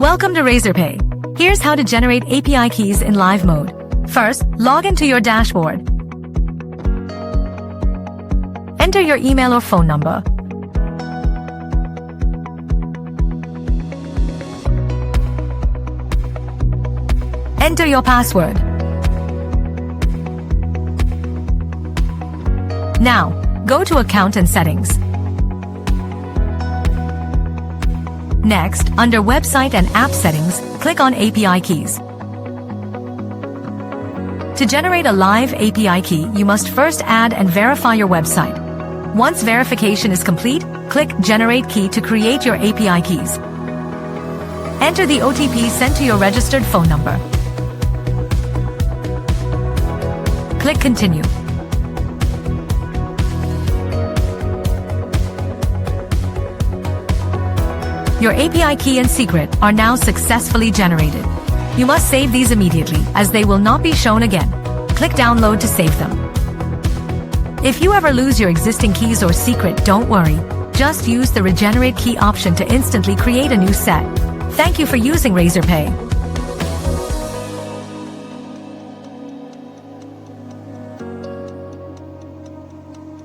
Welcome to Razorpay. Here's how to generate API keys in live mode. First, log into your dashboard. Enter your email or phone number. Enter your password. Now, go to Account and Settings. Next, under Website and App Settings, click on API Keys. To generate a live API key, you must first add and verify your website. Once verification is complete, click Generate Key to create your API keys. Enter the OTP sent to your registered phone number. Click Continue. Your API key and secret are now successfully generated. You must save these immediately, as they will not be shown again. Click Download to save them. If you ever lose your existing keys or secret, don't worry. Just use the Regenerate Key option to instantly create a new set. Thank you for using Razorpay.